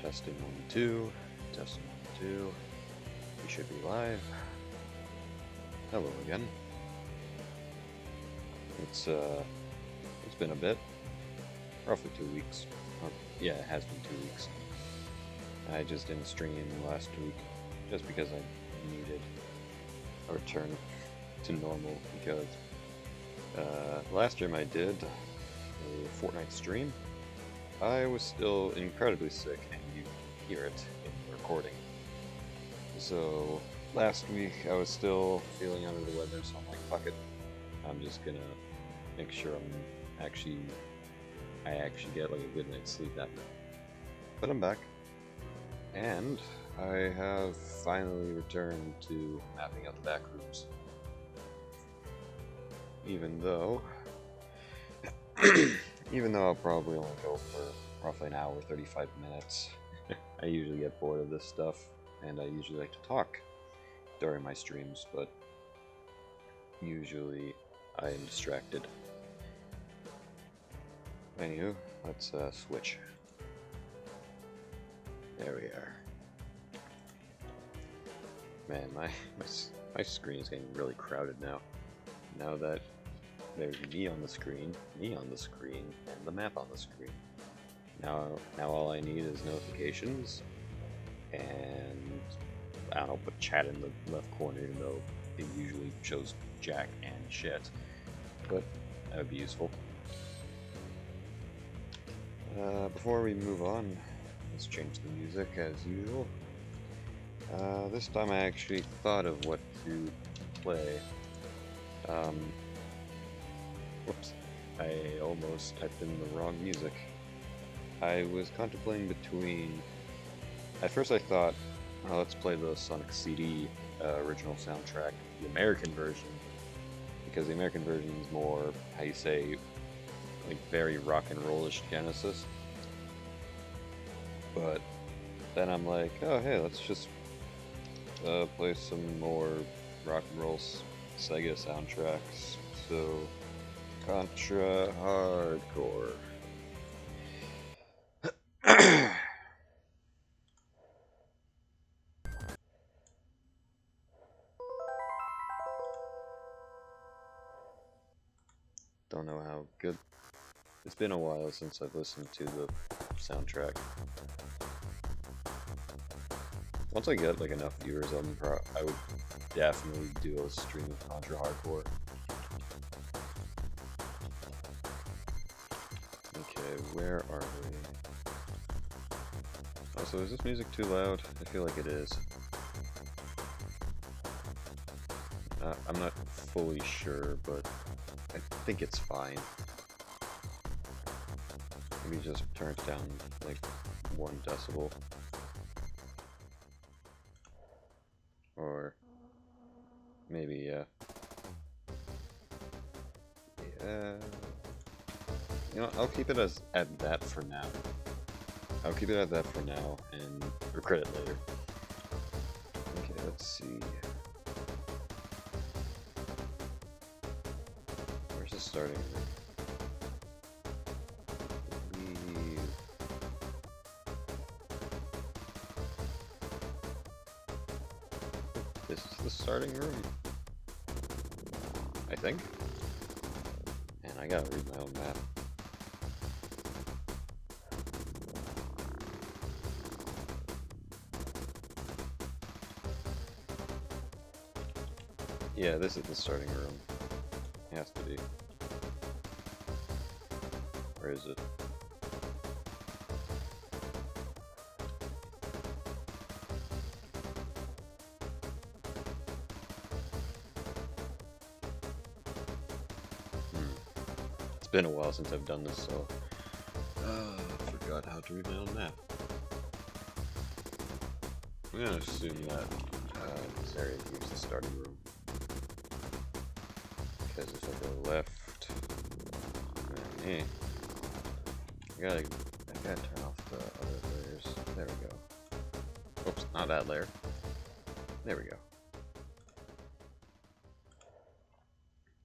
Testing 1, 2. Testing 1, 2. We should be live. Hello again. It's been a bit. Roughly 2 weeks. Or, yeah, it has been 2 weeks. I just didn't stream last week just because I needed a return to normal because last stream I did a Fortnite stream. I was still incredibly sick, and you can hear it in the recording. So last week I was still feeling under the weather, so I'm like, fuck it. I'm just gonna make sure I actually get like a good night's sleep that night. But I'm back, and I have finally returned to mapping out the backrooms. Even though I'll probably only go for roughly an hour, 35 minutes. I usually get bored of this stuff, and I usually like to talk during my streams, but usually I am distracted. Anywho, let's switch. There we are. Man, my screen is getting really crowded now. Now that there's me on the screen, and the map on the screen. Now all I need is notifications, and I don't know, put chat in the left corner, even though it usually shows jack and shit. But that would be useful. Before we move on, let's change the music as usual. This time I actually thought of what to play. Whoops, I almost typed in the wrong music. I was contemplating between... At first I thought, oh, let's play the Sonic CD original soundtrack, the American version, because the American version is more, how you say, like very rock and rollish Genesis. But then I'm like, oh hey, let's just play some more rock and roll Sega soundtracks. So Contra Hardcore. Don't know how good. It's been a while since I've listened to the soundtrack. Once I get like enough viewers, I would definitely do a stream of Contra Hardcore. Okay, where are we? Oh, so is this music too loud? I feel like it is. I'm not fully sure, but I think it's fine. Maybe just turn it down like 1 decibel. Or maybe, yeah. You know, I'll keep it at that for now. I'll keep it at that for now and record it later. Okay, let's see. Where's the starting room? This is the starting room, I think. And I gotta read my own map. Yeah, this is the starting room. It has to be. Where is it? It's been a while since I've done this, so I forgot how to read my own map. I'm gonna assume that this area here's the starting room. Because if I go left, I gotta turn off the other layers. There we go. Oops, not that layer. There we go.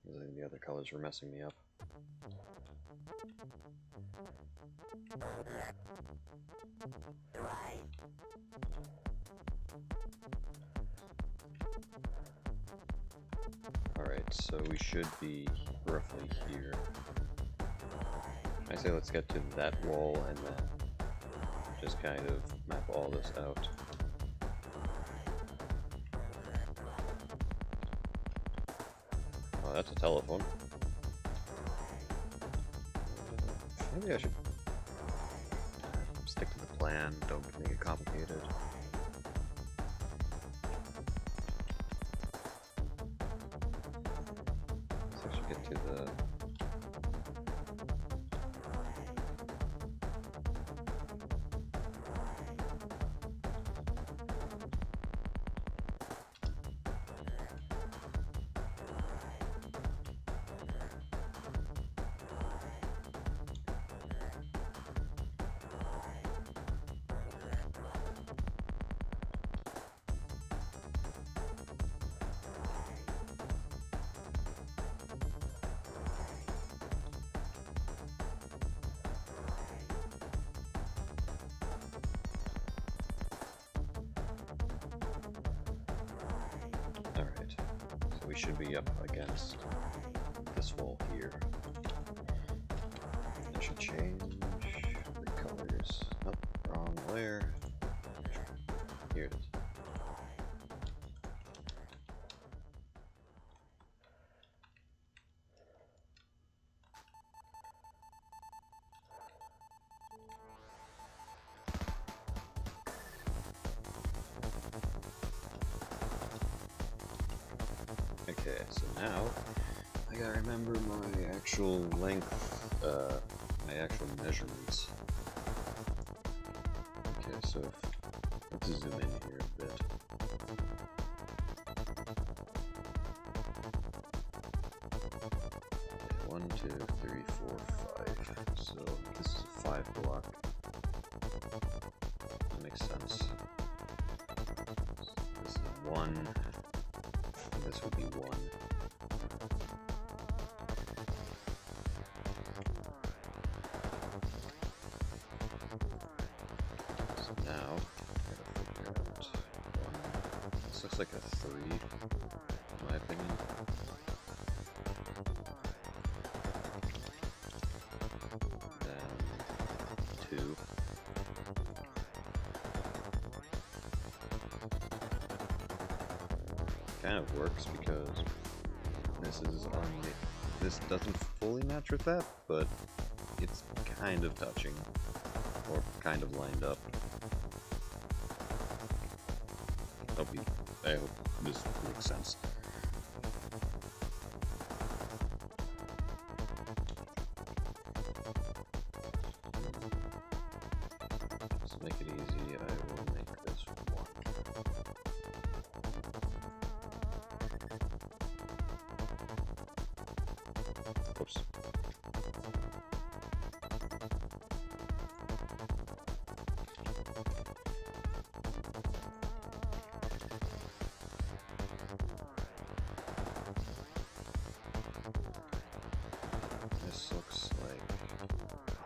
I think the other colors were messing me up. Right. Alright, so we should be roughly here. I say let's get to that wall and then just kind of map all this out. Oh, that's a telephone. Maybe I should stick to the plan, don't make it complicated. So I should get to the... Alright, so we should be up against this wall here. I should change the colors. Nope, wrong layer. Here it is. Okay, so now I gotta remember my actual length, my actual measurements. Okay, so let's zoom in here a bit. Okay, 1, 2, 3, 4, 5. So this is a 5 block. That makes sense. This is 1. This would be 1. So now, I gotta figure out 1. This looks like a 3, in my opinion. Then 2. Kind of works because this is on the, this doesn't fully match with that, but it's kind of touching or kind of lined up. I hope this makes sense. To make it easy, I will make this 1. Oops. This looks like,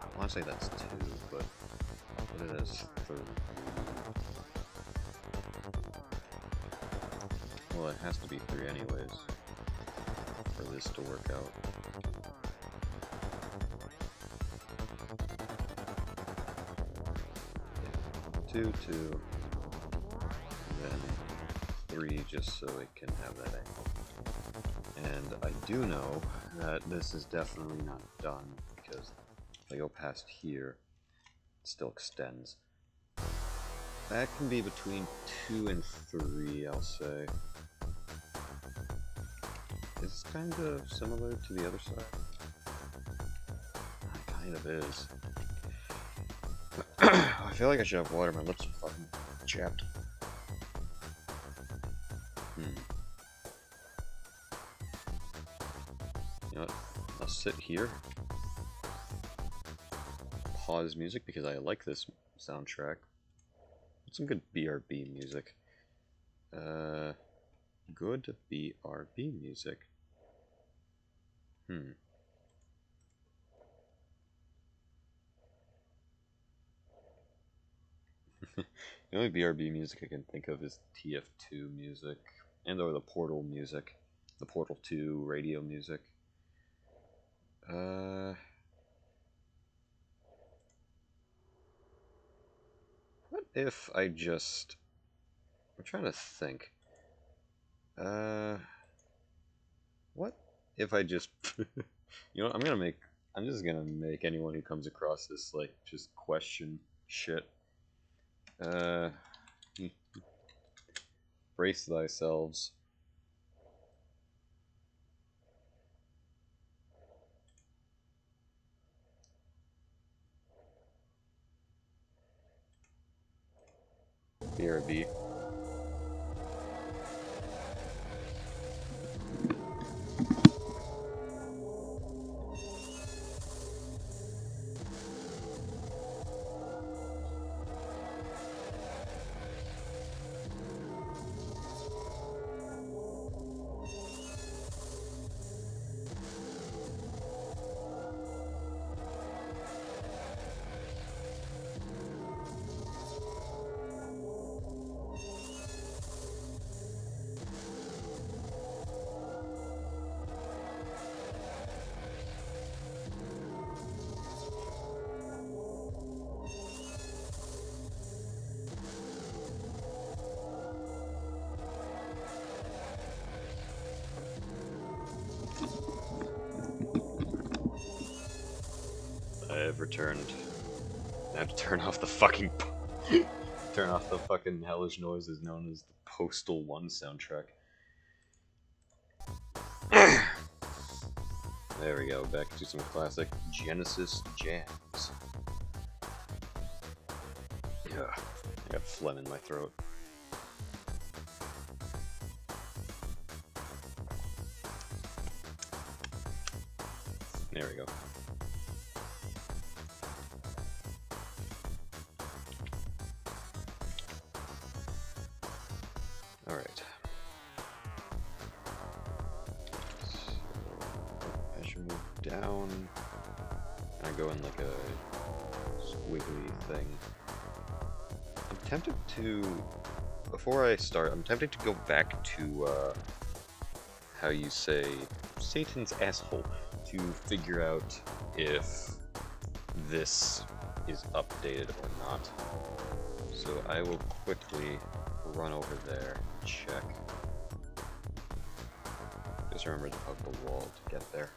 I want to say that's 2, but I'll put it as 3. Well, it has to be 3 anyways for this to work out. Yeah. 2, 2, and then 3 just so it can have that angle. And I do know that this is definitely not done because if I go past here, it still extends. That can be between 2 and 3, I'll say. It's kind of similar to the other side. It kind of is. I feel like I should have water. My lips are fucking chapped. You know what? I'll sit here. Pause music because I like this soundtrack. Some good BRB music. Good BRB music. The only BRB music I can think of is TF2 music and or the Portal music. the Portal 2 radio music. What if I just... I'm trying to think. What if I just... You know what, I'm just gonna make anyone who comes across this, like, just question shit. Brace thyselves. BRB. I have returned. I have to turn off the fucking hellish noises known as the Postal 1 soundtrack. There we go, back to some classic Genesis jams. Ugh, I got phlegm in my throat. There we go. Alright. So, I should move down. I go in like a squiggly thing. I'm tempted to... Before I start, I'm tempted to go back to, how you say, Satan's asshole, to figure out if this is updated or not. So I will quickly run over there and check. Just remember to hug the wall to get there.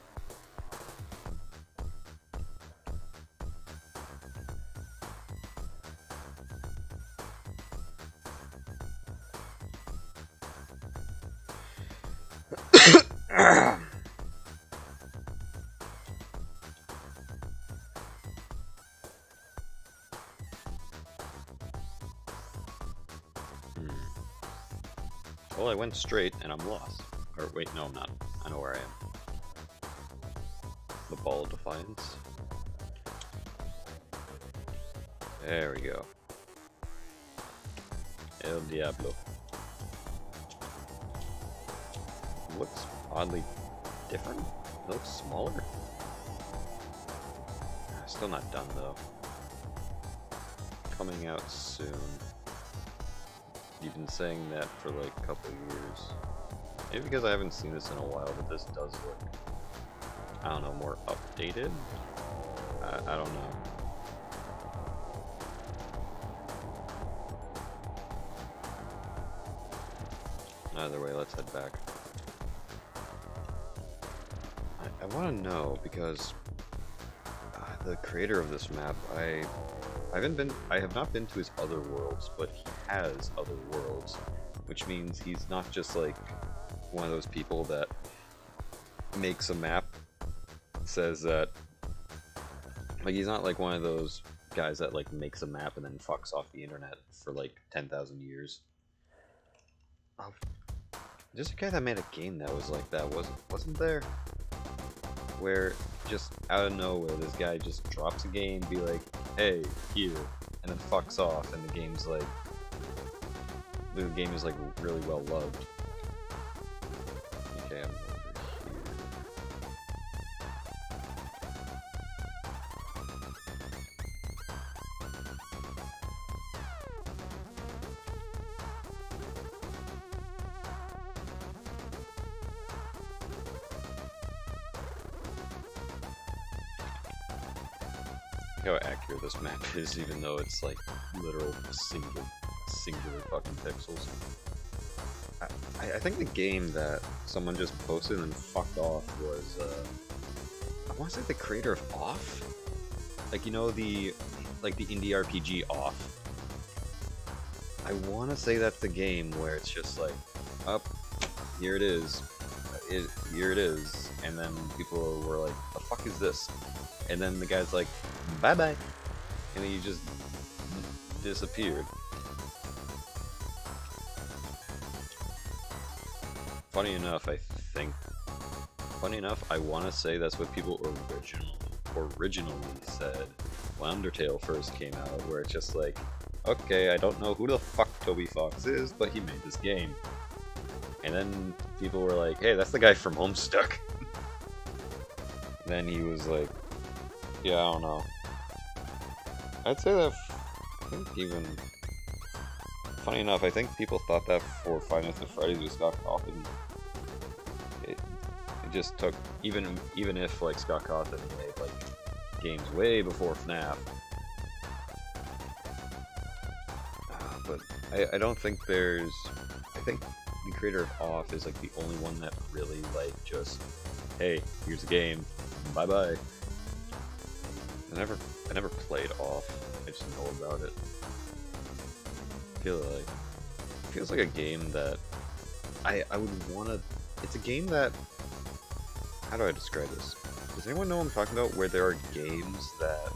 Well, I went straight and I'm lost. Or wait, no, I'm not. I know where I am. The Ball of Defiance. There we go. El Diablo. Looks oddly different. It looks smaller. Still not done though. Coming out soon. You've been saying that for like a couple of years. Maybe because I haven't seen this in a while, but this does look, I don't know, more updated? I don't know. Either way, let's head back. I want to know because the creator of this map, I have not been to his other worlds, but he has other worlds, which means he's not just like one of those people that makes a map, says that, like, he's not like one of those guys that like makes a map and then fucks off the internet for like 10,000 years. Oh, there's a guy that made a game that was like that, wasn't there? Where just out of nowhere, this guy just drops a game, be like, hey, here, and then fucks off, and the game is like really well loved. Okay, I'm over here. how accurate this map is, even though it's like literal singular fucking pixels. I think the game that someone just posted and fucked off was, I want to say the creator of Off? Like, you know, the indie RPG Off? I want to say that's the game where it's just like, up, here it is, here it is, and then people were like, the fuck is this? And then the guy's like, bye-bye, and then he just disappeared. Funny enough, I want to say that's what people originally said when Undertale first came out, where it's just like, okay, I don't know who the fuck Toby Fox is, but he made this game. And then people were like, hey, that's the guy from Homestuck. Then he was like, yeah, I don't know. I'd say that, I think even, funny enough, I think people thought that for Five Nights at Freddy's with Scott Cawthon. It just took, even if like Scott Cawthon made like games way before FNAF, but I don't think there's, I think the creator of Off is like the only one that really like just, hey, here's a game, bye bye. I never played Off, I just know about it. Feels like a game that I would wanna, it's a game that, how do I describe this? Does anyone know what I'm talking about, where there are games that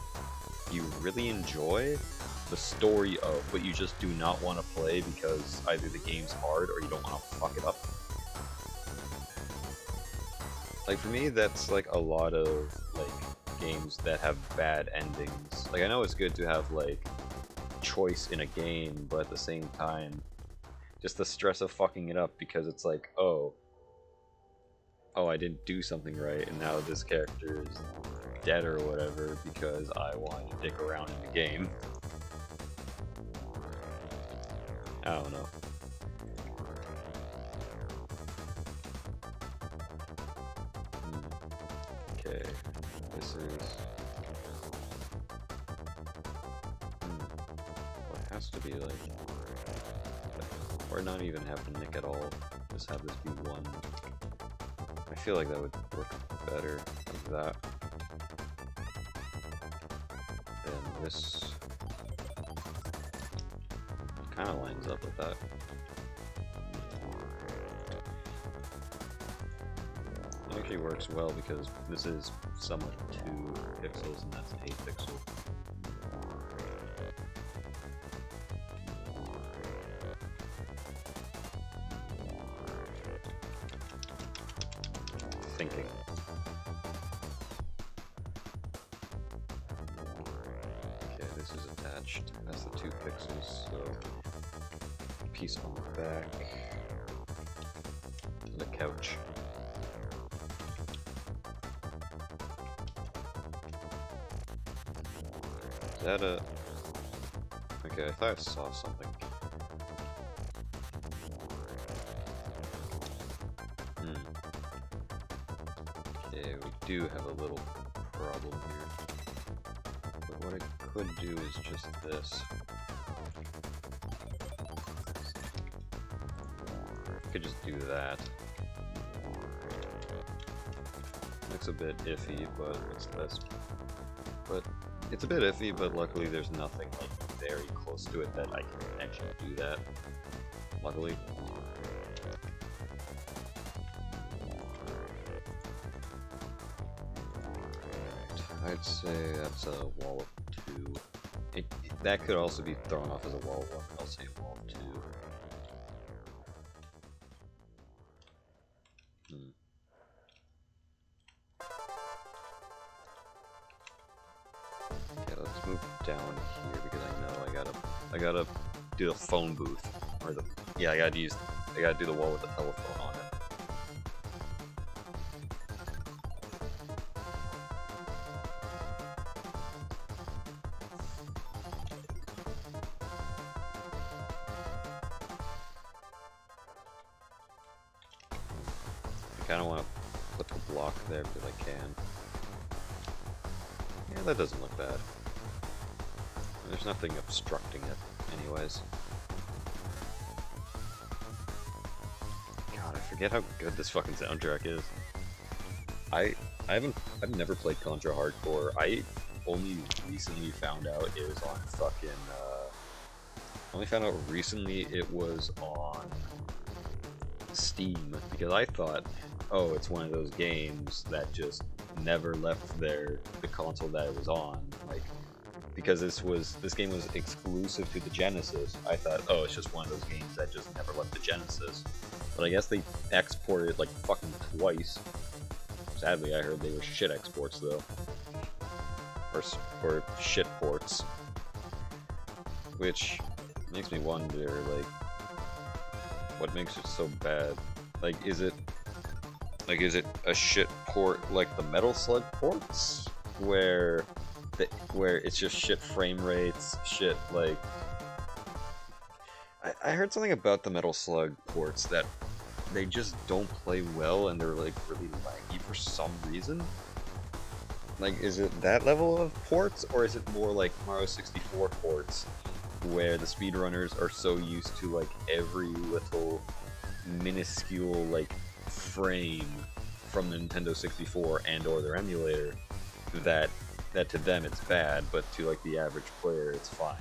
you really enjoy the story of, but you just do not want to play because either the game's hard or you don't want to fuck it up? Like for me, that's like a lot of like games that have bad endings. Like I know it's good to have like choice in a game, but at the same time, just the stress of fucking it up because it's like, oh, I didn't do something right, and now this character is dead or whatever because I wanted to dick around in the game. I don't know. Okay, this is... Well, it has to be like... Or not even have Nick at all. Just have this be one. I feel like that would work better like that. And this kind of lines up with that. It actually works well because this is somewhat 2 pixels and that's 8 pixels. Thinking. Okay, this is attached. That's the 2 pixels, so piece on the back. The couch. Is that a... Okay, I thought I saw something. Okay, we do have a little problem here. But what I could do is just this. I could just do that. Looks a bit iffy, but it's this. But it's a bit iffy, but luckily there's nothing like very close to it that I can actually do that. Luckily. I'd say that's a wall of 2. That could also be thrown off as a wall of 1. I'll say a wall of 2. Okay, let's move down here because I know I gotta do the phone booth or the I gotta do the wall with the telephone on it. I kind of want to put the block there because I can. Yeah, that doesn't look bad. There's nothing obstructing it, anyways. God, I forget how good this fucking soundtrack is. I've never played Contra Hardcore. I only recently found out it was on fucking, only found out recently it was on Steam, because I thought, oh, it's one of those games that just never left the console that it was on, like, because this game was exclusive to the Genesis. I thought, oh, it's just one of those games that just never left the Genesis. But I guess they exported it like fucking twice. Sadly, I heard they were shit exports though, or shit ports, which makes me wonder, like, what makes it so bad? Like, is it a shit port like the Metal Slug ports, where it's just shit frame rates, shit, like... I heard something about the Metal Slug ports, that they just don't play well and they're like really laggy for some reason. Like, is it that level of ports, or is it more like Mario 64 ports, where the speedrunners are so used to like every little minuscule like frame from the Nintendo 64 and or their emulator, that to them it's bad, but to like the average player it's fine.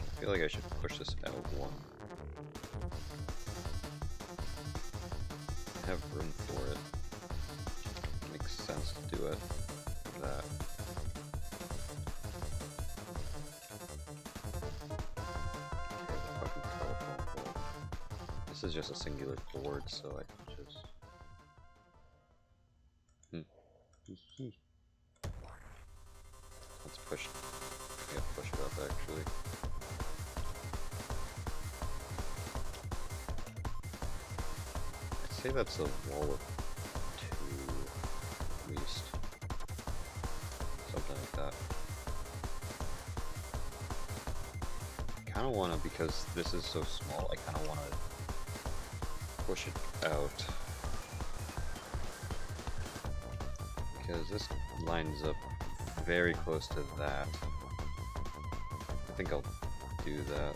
I feel like I should push this out one. I have room for it. Makes sense to do it like that. Okay, the fucking telephone pole. This is just a singular board, so I can just... Let's push... Yeah, push it up actually. I'd say that's a wall of 2, at least. Something like that. I kinda wanna, because this is so small, I kinda wanna push it out. Because this lines up very close to that. I think I'll do that.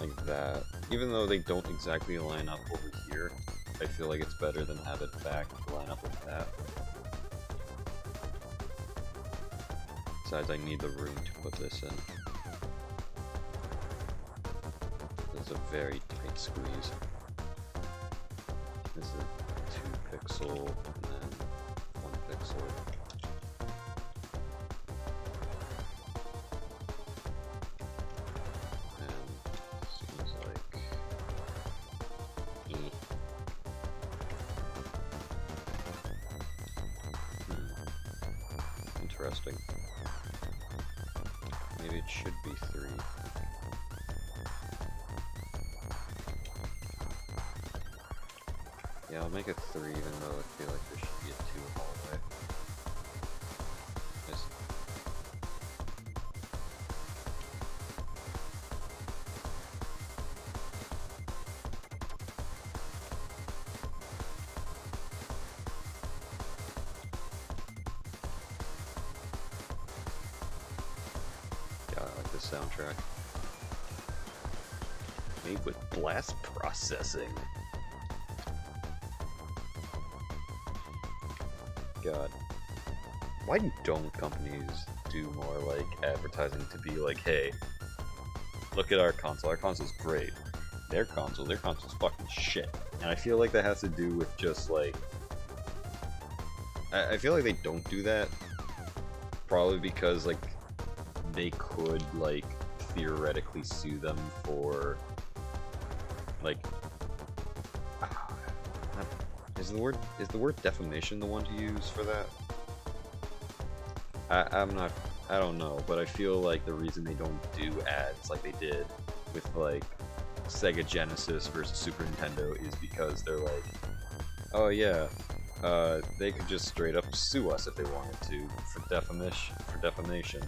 Like that. Even though they don't exactly line up over here, I feel like it's better than have it back to line up with that. Besides, I need the room to put this in. This is a very tight squeeze. This is a 2 pixel and then 1 pixel. Interesting. Maybe it should be 3. Yeah, I'll make it 3 even though I feel like there should be a 2 all the way. Just... Yeah, I like this soundtrack. Made with blast processing. God. Why don't companies do more like advertising to be like, hey, look at our console's great. Their console's fucking shit. And I feel like that has to do with just like, I feel like they don't do that probably because like they could like theoretically sue them for like, is the word defamation the one to use for that? I don't know, but I feel like the reason they don't do ads like they did with like Sega Genesis versus Super Nintendo is because they're like, oh yeah, they could just straight up sue us if they wanted to for defamation.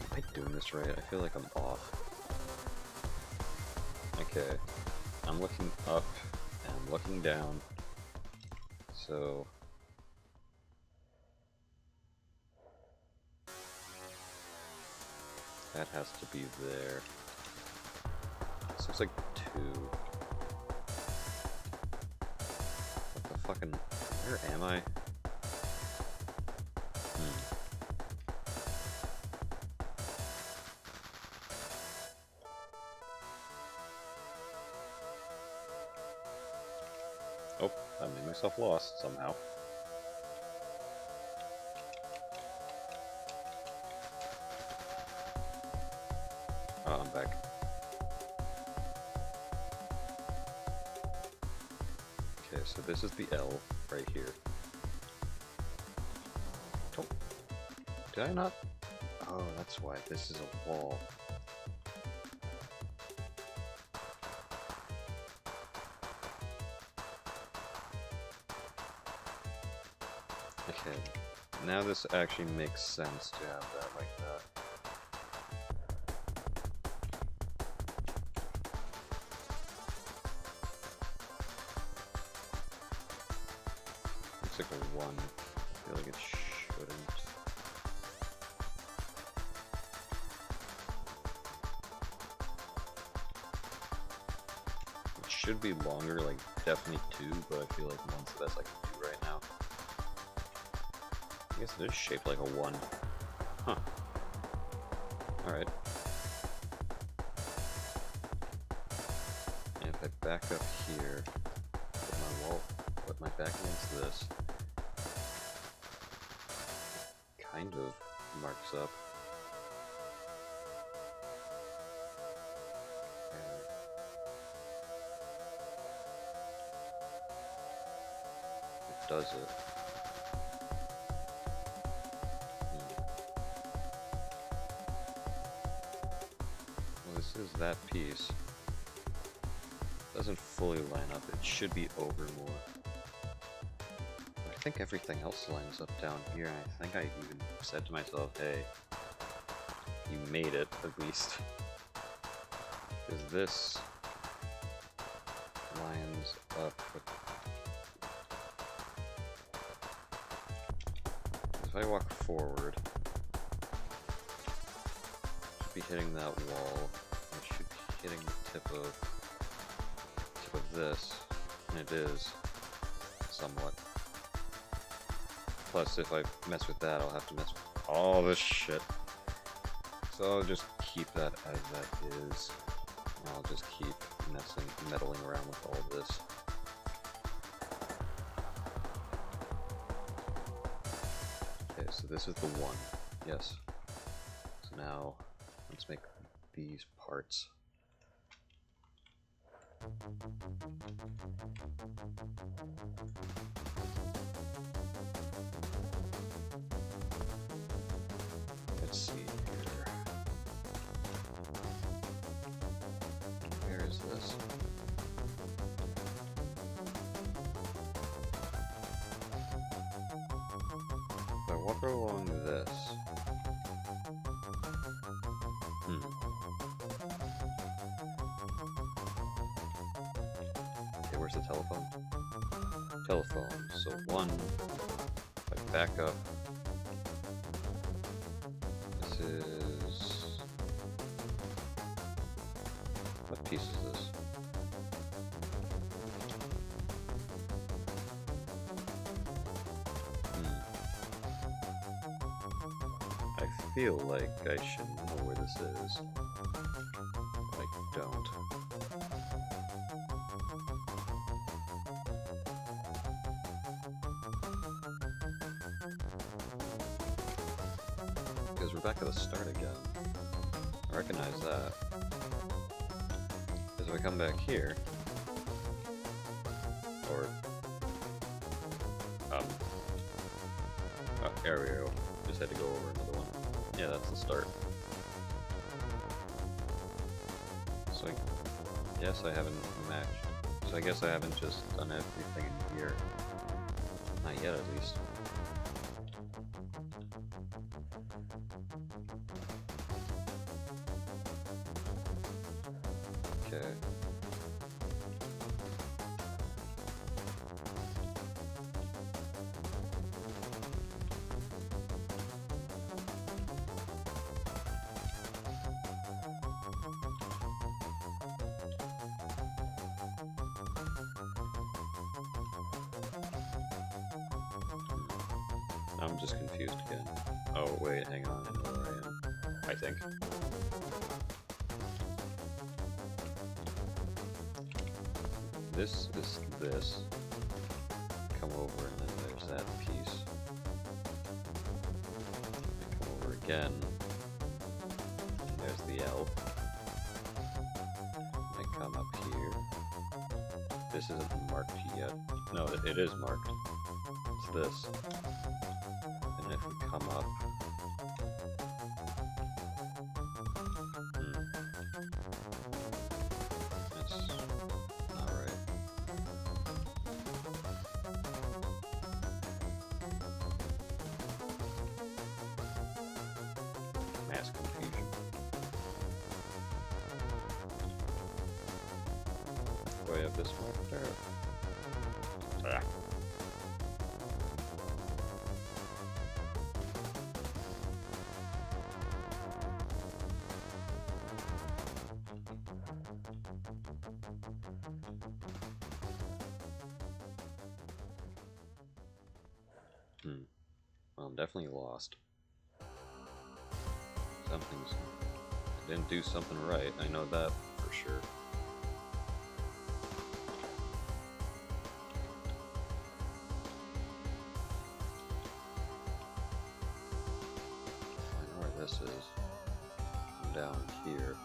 Am I doing this right? I feel like I'm off. Okay, I'm looking up and I'm looking down, so that has to be there. This looks like 2. What the fucking... Where am I? Oh, I made myself lost somehow. Oh, I'm back. Okay, so this is the L right here. Oh, did I not? Oh, that's why this is a wall. Okay, now this actually makes sense to have that like that. Looks like a 1. I feel like it shouldn't. It should be longer, like definitely 2, but I feel like 1, so that's like a 2 right now. I guess it is shaped like a 1. Huh. Alright. And if I back up here, put my wall, put my back against this, kind of marks up. And it does it. Well, this is that piece. Doesn't fully line up. It should be over more. I think everything else lines up down here, and I think I even said to myself, hey, you made it, at least. Because this lines up with... If I walk forward, I should be hitting that wall. I should be hitting the tip of this, and it is, somewhat. Plus, if I mess with that, I'll have to mess with all this shit. So I'll just keep that as that is. And I'll just keep meddling around with all this. Okay, so this is the 1. Yes. So now, let's make these parts. Let's see here. Where is this? If I walk along this. Okay, where's the telephone? Telephone. So 1, if I back up. This is... What piece is this? I feel like I should know where this is, but I don't. Because we're back at the start again. I recognize that. Because if I come back here, or oh, there we go. Just had to go over another one. Yeah, that's the start. So yes, I haven't matched. So I guess I haven't just done everything in here. Not yet, at least. Okay. I'm just confused again. Oh, wait, hang on, I know where I am. I think. This is this. Come over and then there's that piece. Come over again. And there's the L. I come up here. This isn't marked yet. No, it is marked. It's this. And if we come up... That's not right. Mass confusion. Do I have this marked there? Ah. Well, I'm definitely lost. Something's... I didn't do something right, I know that for sure. I know where this is. I'm down here.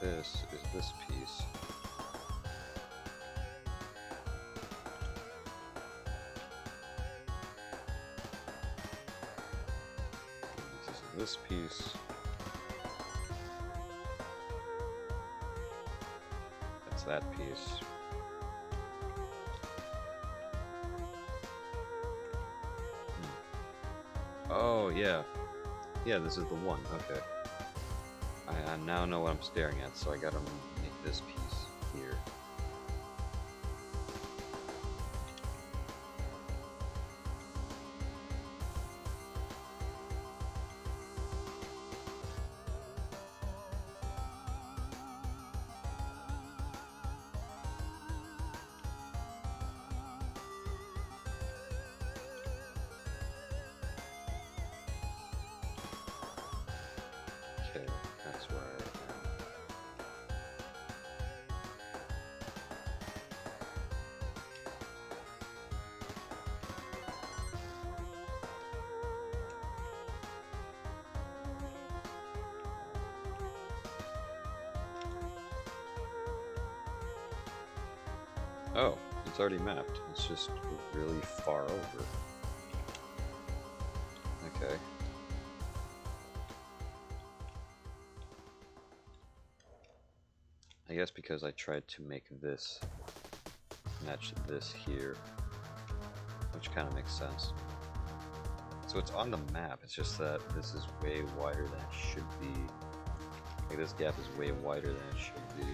This is this piece. This is this piece. That's that piece. Oh, yeah. Yeah, this is the one. Okay. I now know what I'm staring at, so I gotta make this piece here. Okay, that's where I am. Oh, it's already mapped. It's just really far over. Okay. I guess because I tried to make this match this here, which kind of makes sense. So it's on the map, it's just that this is way wider than it should be. Like, this gap is way wider than it should be.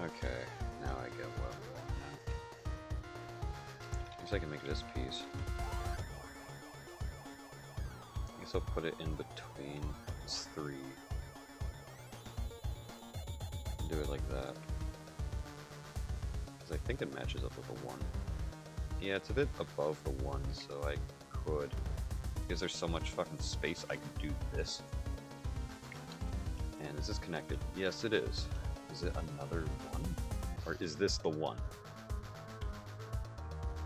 Okay, now I get what I'm going at. Guess I can make this piece. I guess I'll put it in between these three. Do it like that. Because I think it matches up with a 1. Yeah, it's a bit above the 1, so I could. Because there's so much fucking space, I could do this. And is this connected? Yes, it is. Is it another 1? Or is this the 1?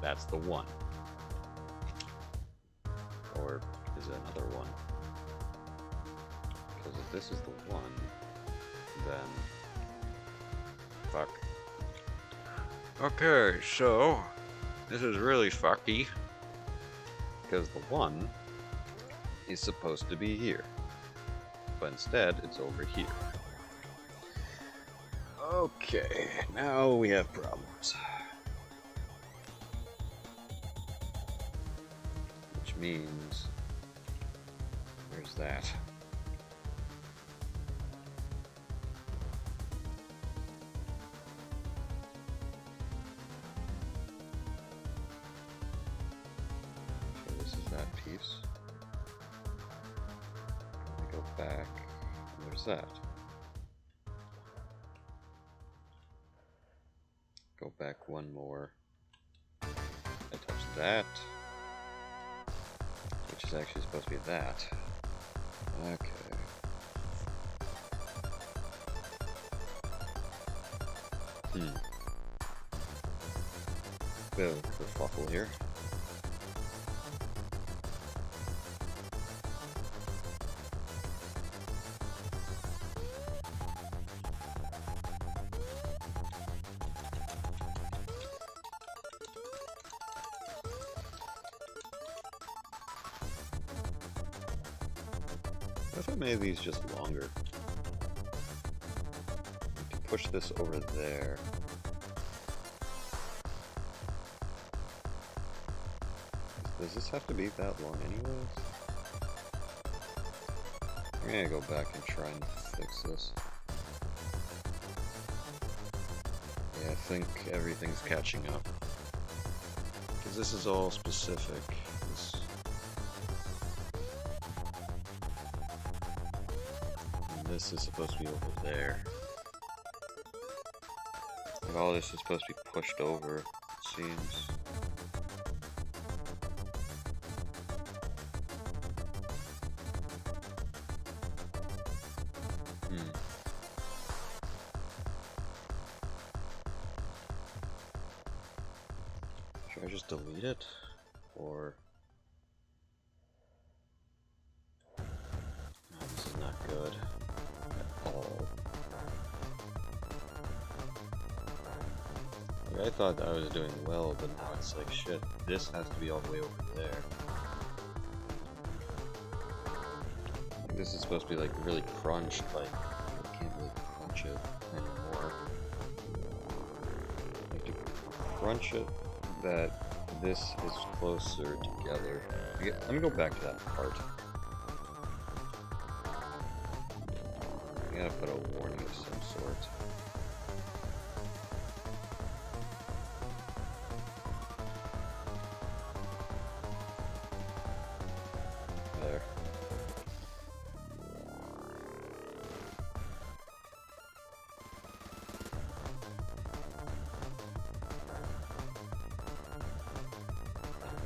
That's the 1. Or is it another 1? Because if this is the 1, then... Fuck. Okay, so... This is really fucky. Because the 1 is supposed to be here. But instead, it's over here. Okay, now we have problems. Which means... Where's that? Okay, that piece. I go back, and there's that. Go back one more. I touch that, which is actually supposed to be that. Okay. Bit of a kerfuffle here. What if I made these just longer? To push this over there. Does this have to be that long anyways? I'm gonna go back and try and fix this. Yeah, I think everything's catching up. Because this is all specific. This is supposed to be over there. Like all this is supposed to be pushed over, it seems. Should I just delete it? Or... oh, this is not good at all. Like, I thought I was doing well, but now it's like, shit, this has to be all the way over there. Like, this is supposed to be like really crunched, like, I can't really crunch it anymore. Like, to crunch it, that this is closer together. Let me go back to that part. I gotta put a warning of some sort. There.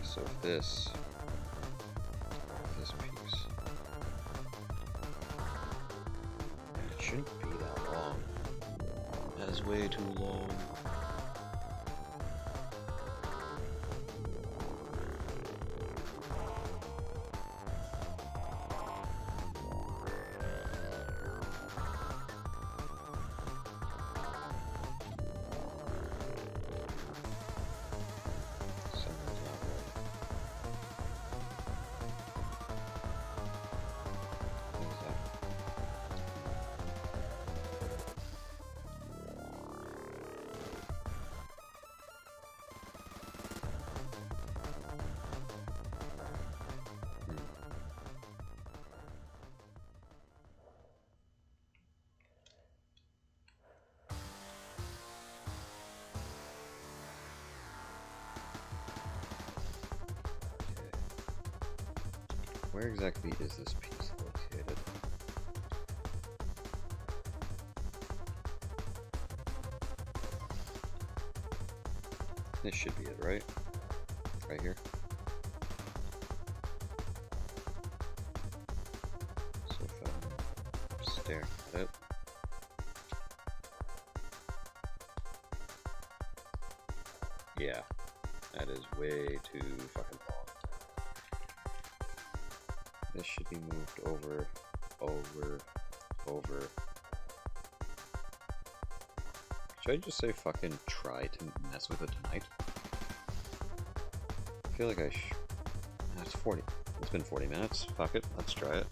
So this piece, it shouldn't be that long. That is way too long. Where exactly is this piece located? This should be it, right? Right here. So if I'm staring at it, yeah, that is way too fucking long. This should be moved over. Should I just say fucking try to mess with it tonight? I feel like I that's 40. It's been 40 minutes. Fuck it, let's try it.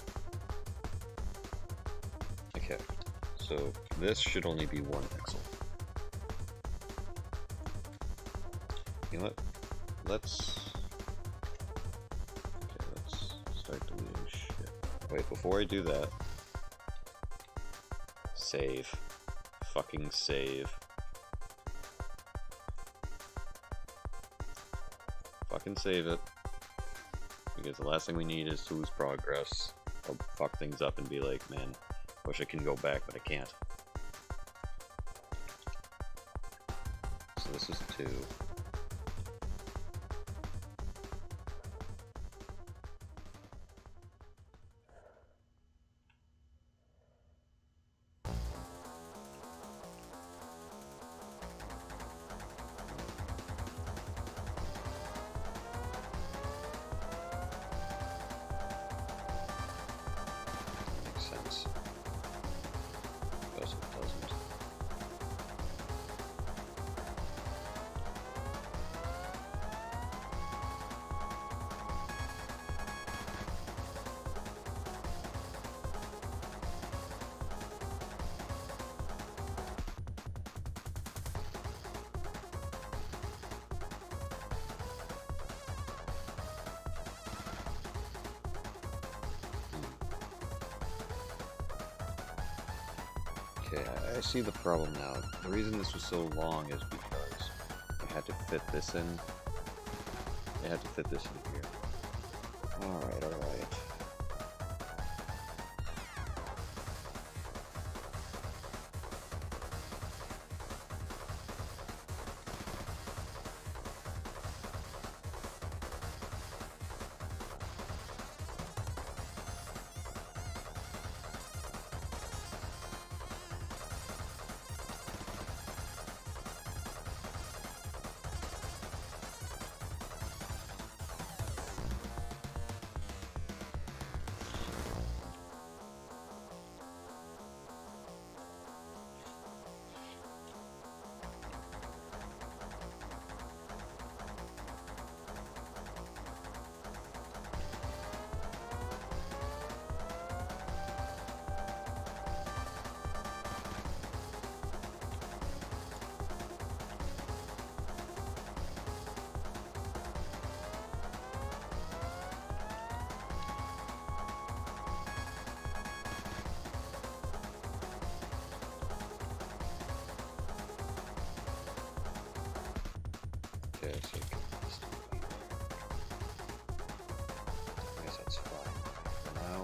Okay, so this should only be 1 pixel. You know what? Let's start deleting shit. Wait, before I do that, save. Fucking save. Fucking save it. Because the last thing we need is to lose progress. I'll fuck things up and be like, man, wish I can go back, but I can't. So this is 2. Okay, I see the problem now. The reason this was so long is because I had to fit this in. I had to fit this in here. Alright, alright. Okay, so I guess that's fine for now.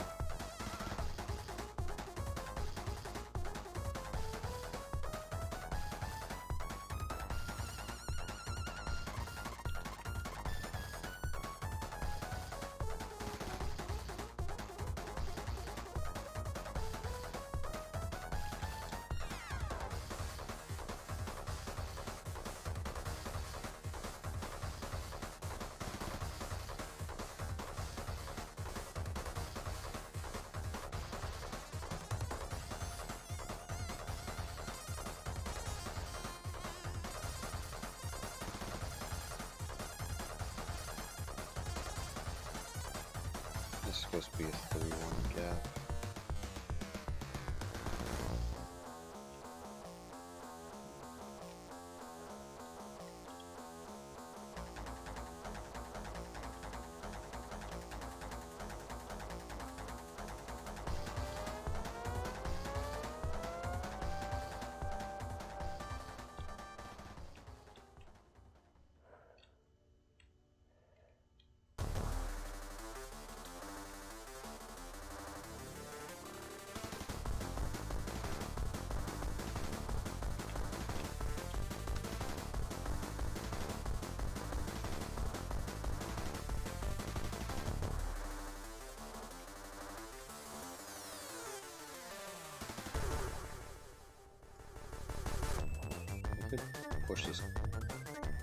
This is supposed to be a 3-1 gap.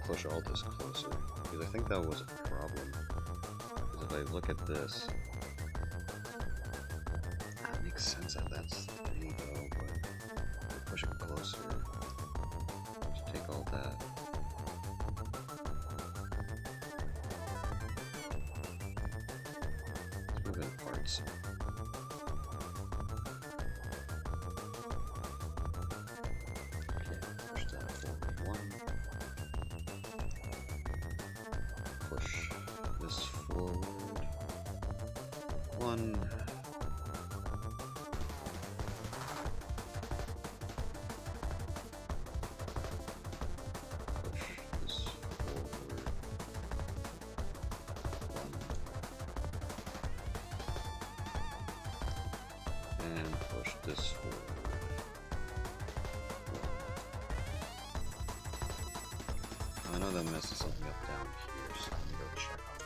Push all this closer, because I think that was a problem. Because if I look at this, that makes sense that that's 3 though, but push it closer, just take all that. Let's move in parts. this forward. I know that messes something up down here, so let me go check on that.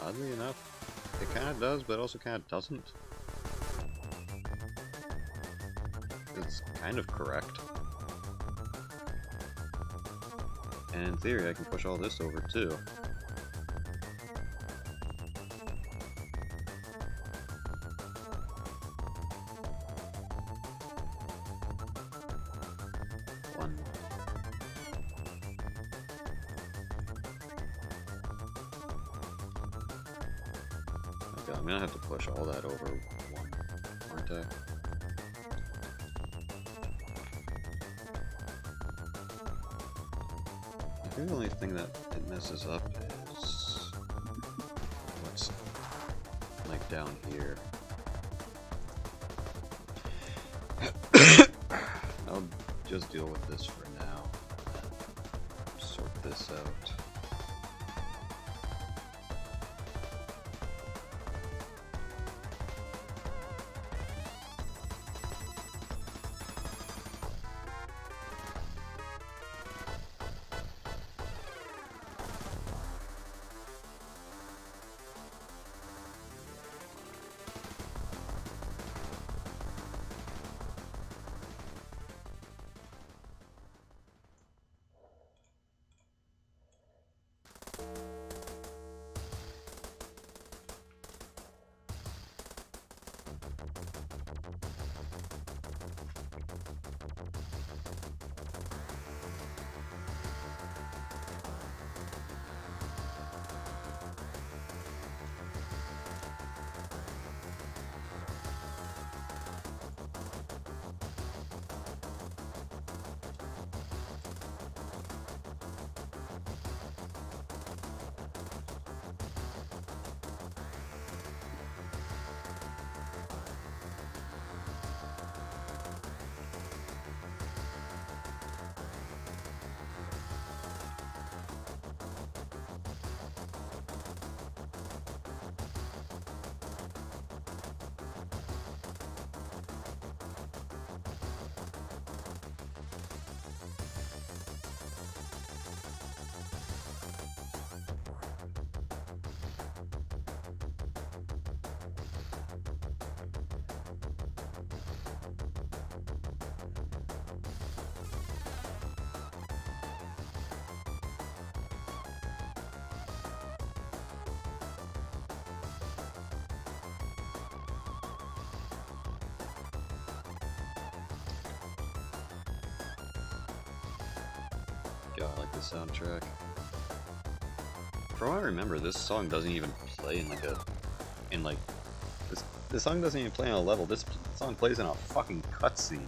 Oddly enough, it kind of does, but also kind of doesn't. It's kind of correct. And in theory, I can push all this over too. Okay, I'm gonna have to push all that over one, aren't I? I think the only thing that it messes up is what's like down here. I'll just deal with this for now. Sort this out. Yeah, I like the soundtrack. From what I remember, this song doesn't even play in like this song doesn't even play on a level. This song plays in a fucking cutscene.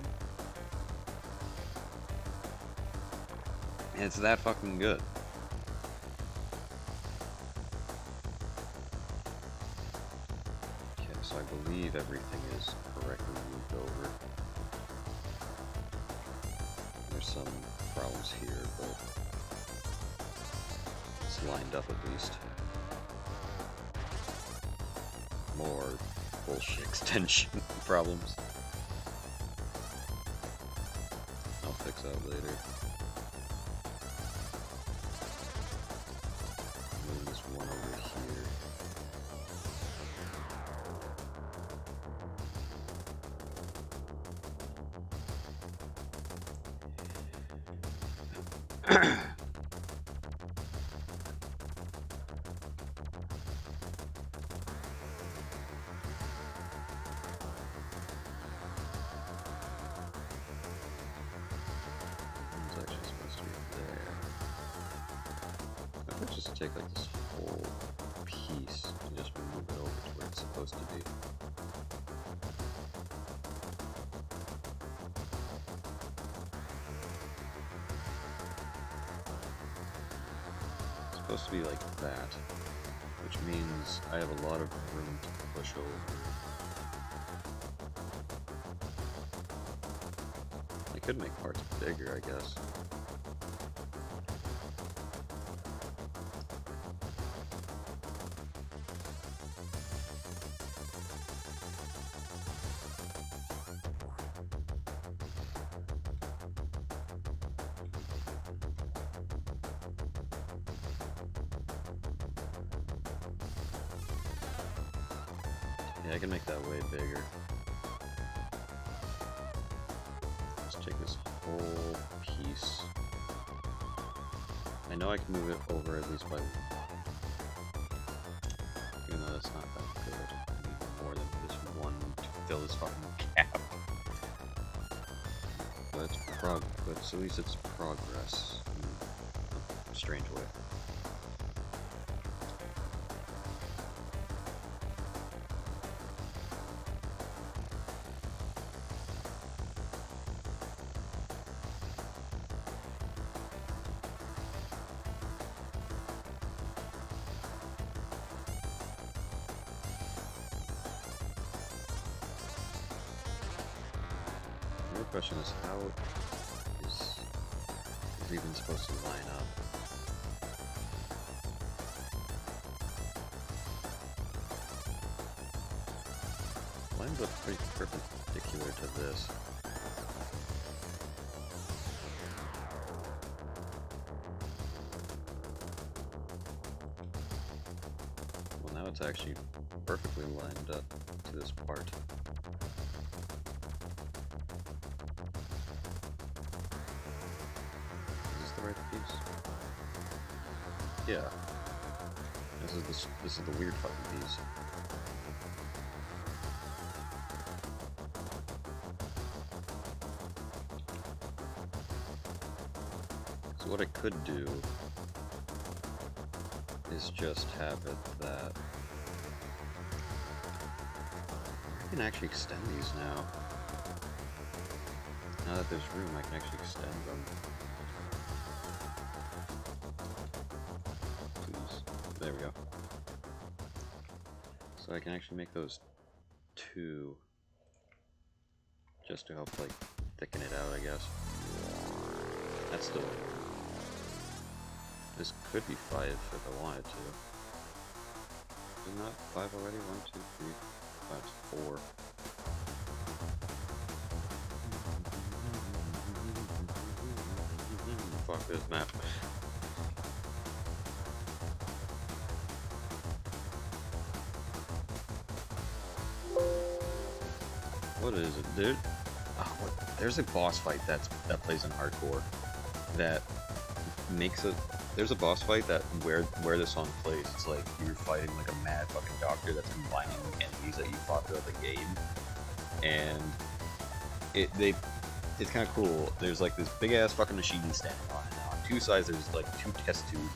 And it's that fucking good. Okay, so I believe everything is correctly moved over. There's some problems here, but it's lined up at least. More bullshit extension problems. I'll fix that later. Move this one over here. Just take like this whole piece and just move it over to where it's supposed to be. supposed to be like that, which means I have a lot of room to push over. I could make parts bigger, I guess. Yeah, I can make that way bigger. Let's take this whole piece. I know I can move it over at least by one. Even though that's not that good. I need more than this one to fill this fucking gap. But at least it's progress in a strange way. The question is, how is it even supposed to line up? Lines up pretty perpendicular to this. Well, now it's actually perfectly lined up to this part. Right piece? Yeah. This is the weird fucking piece. So what I could do is just have it that I can actually extend these now. Now that there's room, I can actually extend them. There we go. So I can actually make those two just to help like thicken it out, I guess. That's still... This could be 5 if I wanted to. Is it not 5 already? 1, 2, 3, 5, 4. Fuck this map. What is it, dude? Oh, there's a boss fight that plays in hardcore that makes it. There's a boss fight that where this song plays, it's like you're fighting like a mad fucking doctor that's combining enemies that you fought throughout the game, and it's kind of cool. There's like this big ass fucking machine standing on it. On two sides there's like 2 test tubes.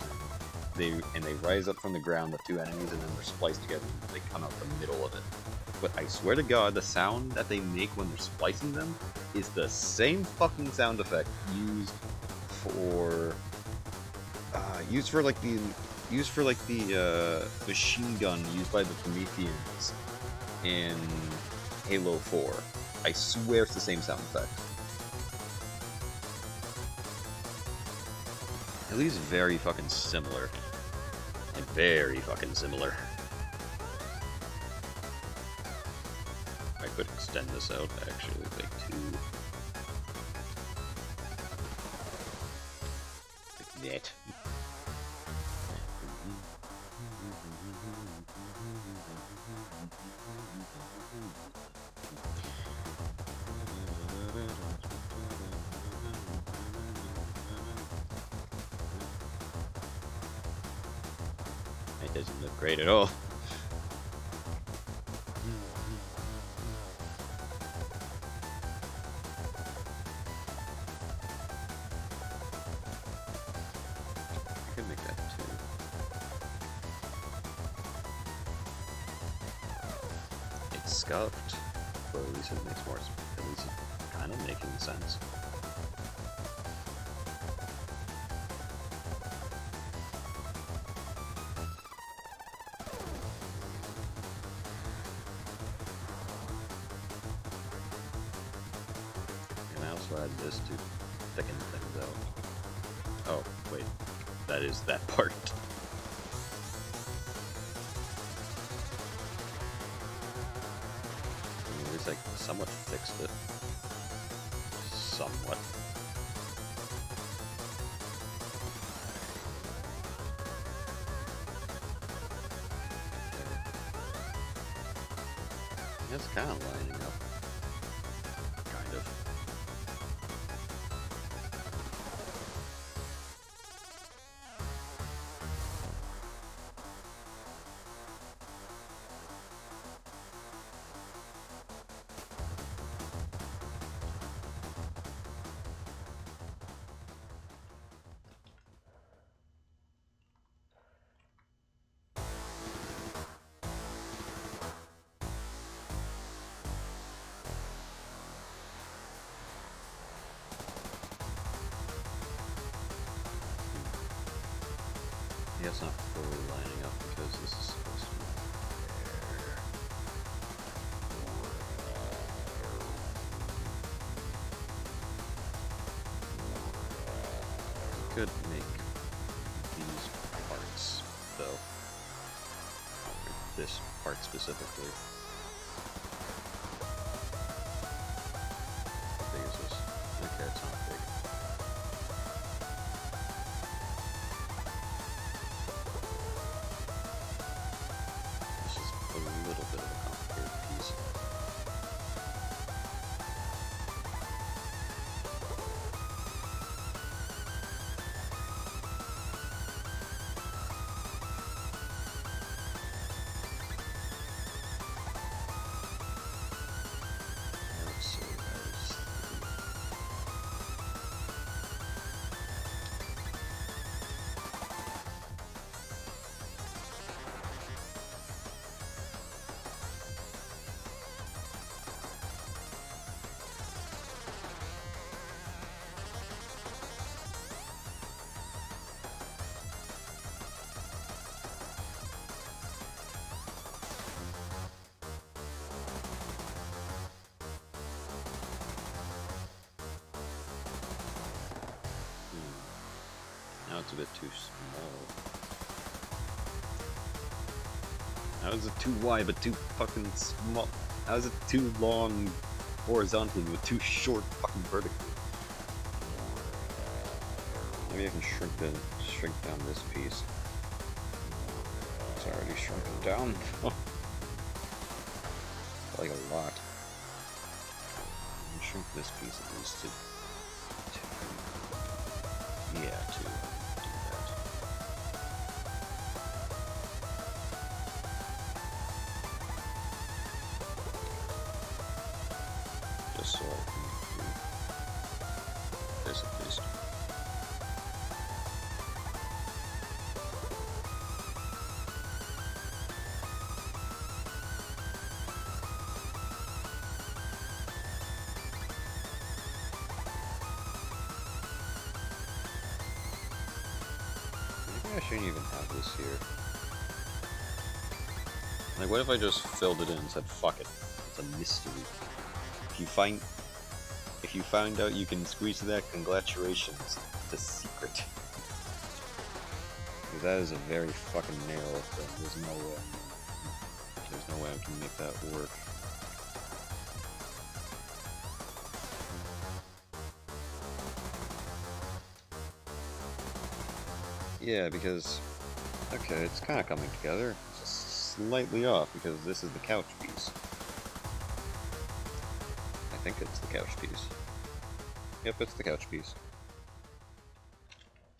And they rise up from the ground, the 2 enemies, and then they're spliced together. And they come out the middle of it. But I swear to God, the sound that they make when they're splicing them is the same fucking sound effect used for the machine gun used by the Prometheans in Halo 4. I swear it's the same sound effect. At least very fucking similar. Like very fucking similar. I could extend this out actually, like 2. Like that. It doesn't look great at all. Scuffed, but at least it makes more. At least it's kind of making sense. add this to thicken things out. Oh, wait. That is that part. At least I somewhat fixed it. Somewhat. It's kind of lining up. Kind of. Yeah, it's not fully lining up because this is supposed to be there. I could make these parts, though. This part specifically. How big is this? Okay, it's not big. A little bit of a complicated piece. Let's see, now it's a bit too small. How is it too wide but too fucking small? How is it too long horizontally but too short fucking vertically? Maybe I can shrink down this piece. It's already shrunken down. Like a lot. I can shrink this piece at least to yeah, to do that. Just so I can do this at least. I shouldn't even have this here. Like, what if I just filled it in and said, fuck it, it's a mystery. If you find out you can squeeze that, congratulations, it's a secret. Because that is a very fucking narrow thing, there's no way I can make that work. Yeah, because, okay, it's kind of coming together. It's just slightly off because this is the couch piece. I think it's the couch piece. Yep, it's the couch piece.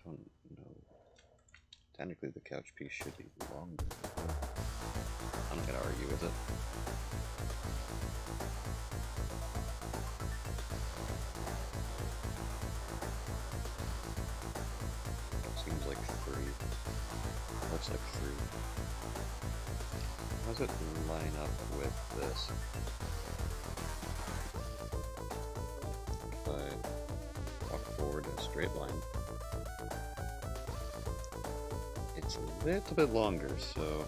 Don't know. Technically, the couch piece should be longer. I'm not gonna argue with it. Seems like 3. Looks like 3. How does it line up with this? If I walk forward in a straight line, it's a little bit longer, so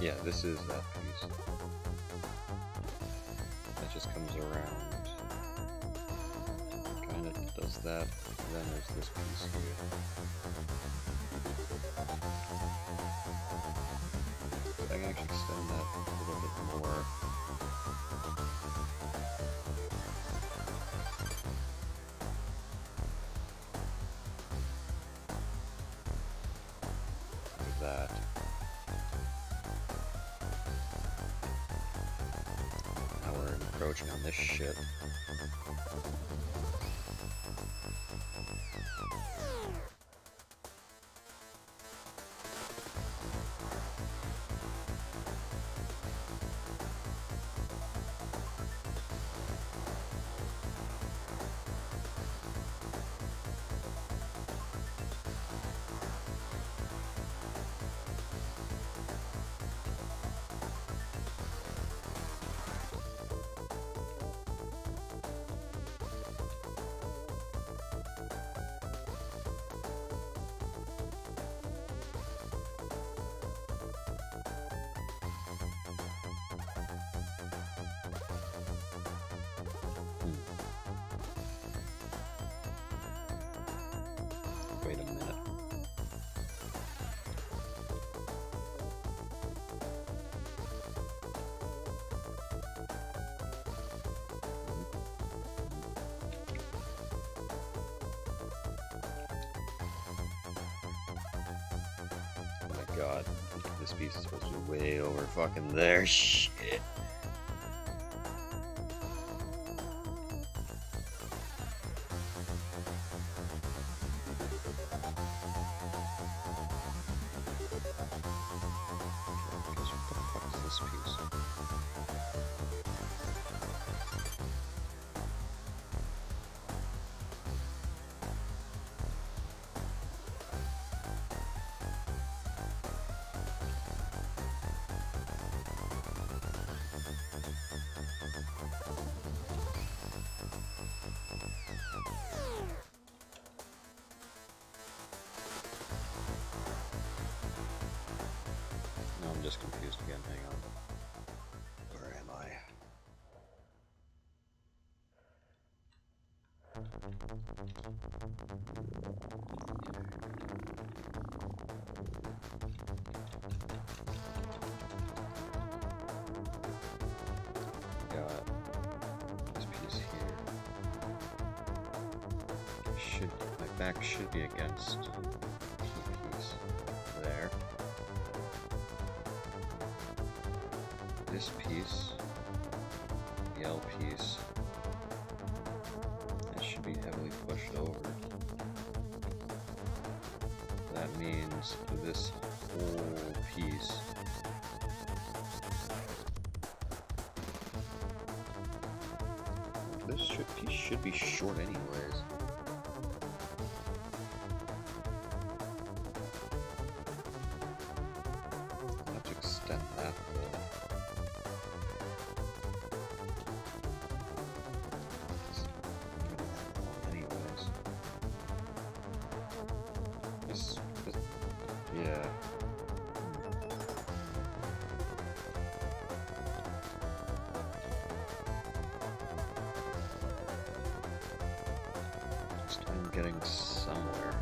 Yeah, this is that piece. That just comes around. Kind of does that. And then there's this piece here. I can actually extend that a little bit more. Like that. Now we're encroaching on this shit. Wait a minute. Oh my god. This piece is supposed to be way over fucking there. Shit. I'm just confused again, hang on. Where am I? Got this piece here. My back should be against the piece there. This piece, the L piece, that should be heavily pushed over. That means this whole piece piece should be short anyways. I'll have to extend that though. Yeah. Just I'm getting somewhere.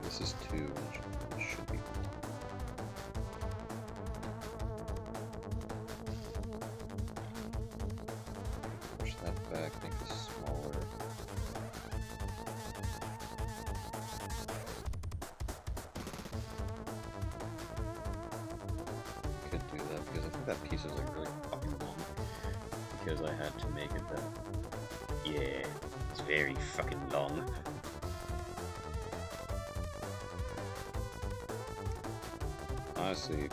This is 2, which should be 1. Push that back, make this smaller. Could do that because I think that piece is like really fucking long. Because I had to make it that. Yeah, it's very fucking long. Honestly,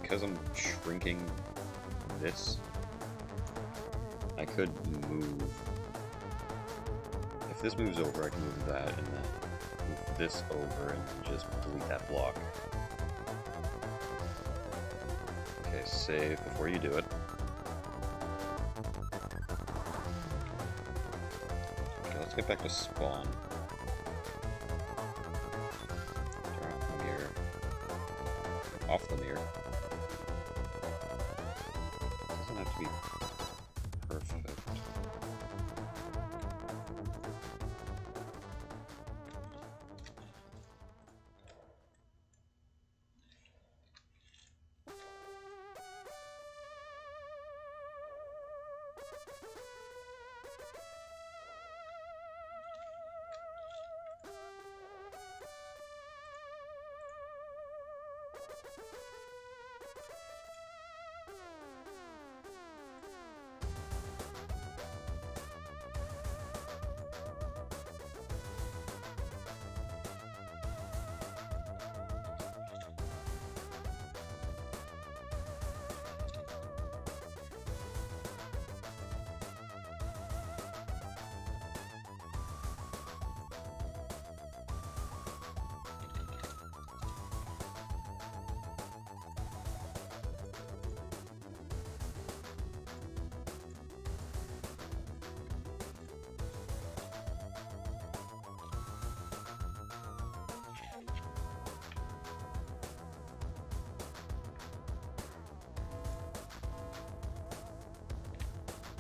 because I'm shrinking this, I could move. If this moves over, I can move that and then move this over and just delete that block. Okay, save before you do it. Okay, let's get back to spawn. Turn off the mirror. Off the mirror. Doesn't have to be perfect.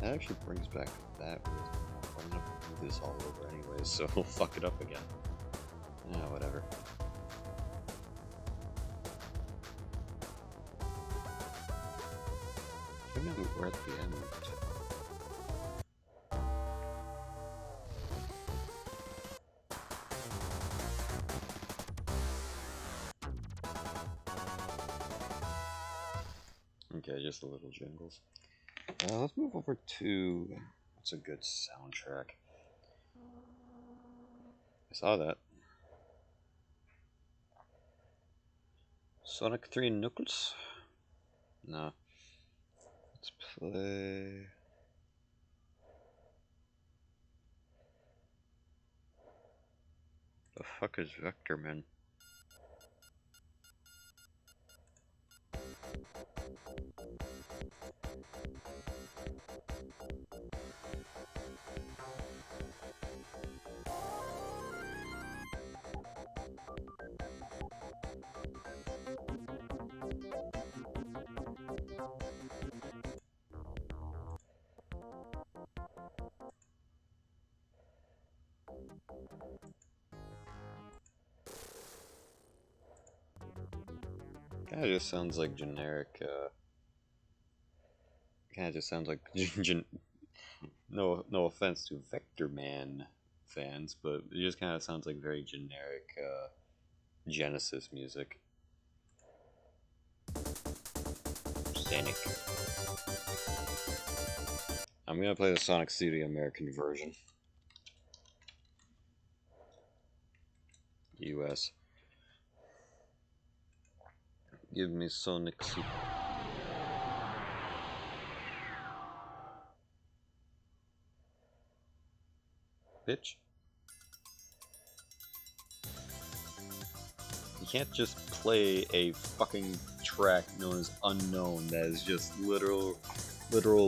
That actually brings back that rhythm. I'm gonna do this all over anyways, so we'll fuck it up again. Yeah, whatever. I think we're at the end. Okay, just a little jingles. Let's move over to... What's a good soundtrack? I saw that. Sonic 3 Knuckles? No. Let's play... The fuck is Vector Man? Kinda just sounds like generic, kinda just sounds like no offense to Vector Man fans, but it just kinda sounds like very generic, Genesis music. Sonic. I'm gonna play the Sonic CD American version. US. Give me Sonic CD. Bitch. You can't just play a fucking track known as Unknown that is just literal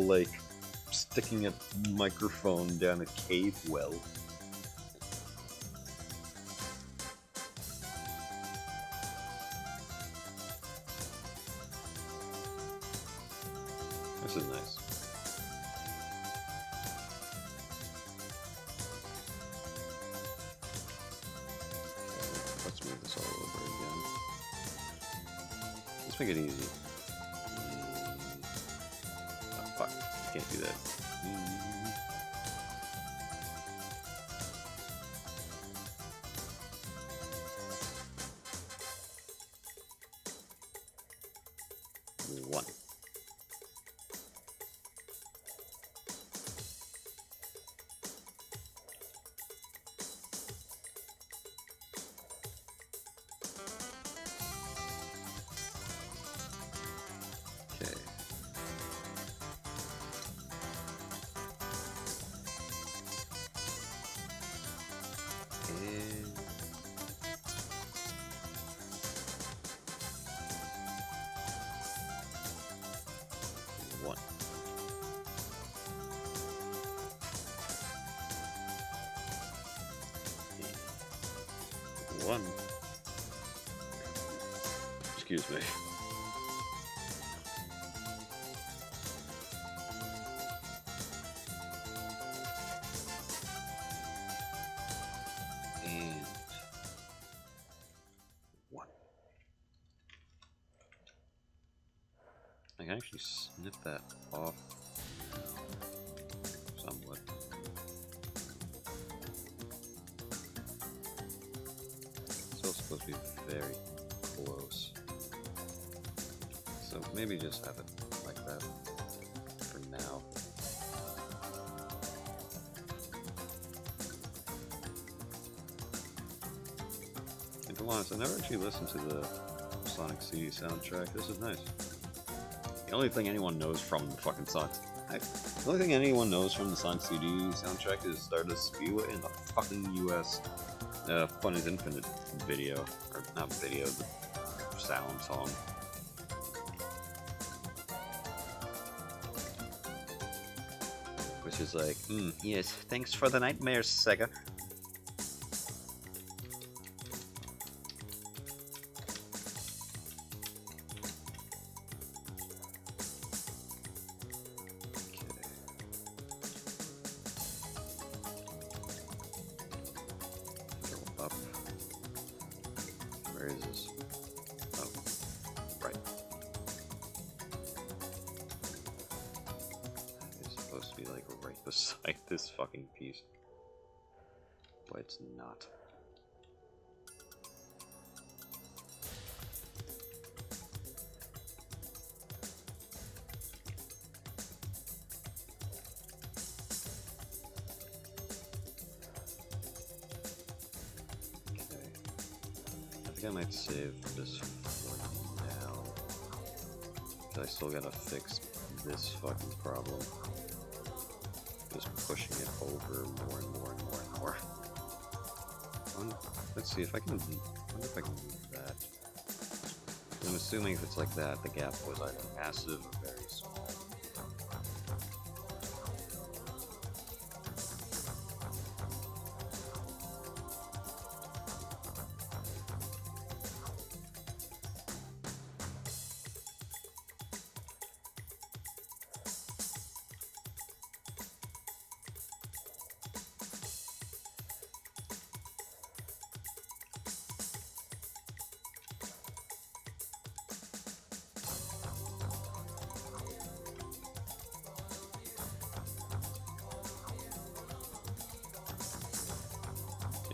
like sticking a microphone down a cave well. This is nice. Let's move this all over again. Let's make it easy. Oh fuck, you can't do that. One. Excuse me. And one. I can actually snip that off somewhat. Still supposed to be very close. So maybe just have it like that for now. And to be honest, I never actually listened to the Sonic CD soundtrack. This is nice. The only thing anyone knows from the fucking Sonic... The only thing anyone knows from the Sonic CD soundtrack is Stardust Speedway in the fucking US Fun is Infinite video. Or not video, the sound song. Which is like, yes, thanks for the nightmares, Sega. Beside this fucking piece, but it's not. Okay, I think I might save this for now, because I still gotta fix this fucking problem. Just pushing it over more and more and more and more. Let's see if I can. I wonder if I can move that. I'm assuming if it's like that, the gap was either massive or very small.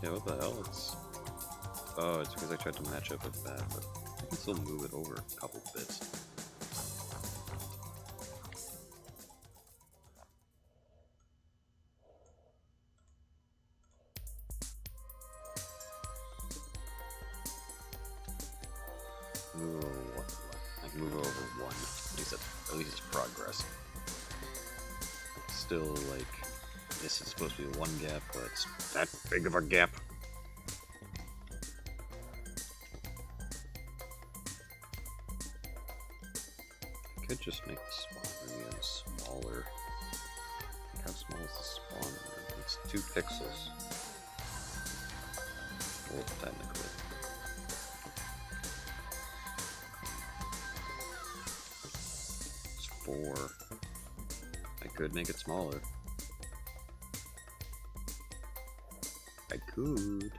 Yeah, what the hell? Oh, it's because I tried to match up with that, but I can still move it over a couple bits. Move over what? I can move over one. At least it's progress. Still, like, this is supposed to be one gap, but it's that big of a gap. I could just make the spawn even smaller. How small is the spawn? It's 2 pixels. Well, technically. It's 4. I could make it smaller. I could.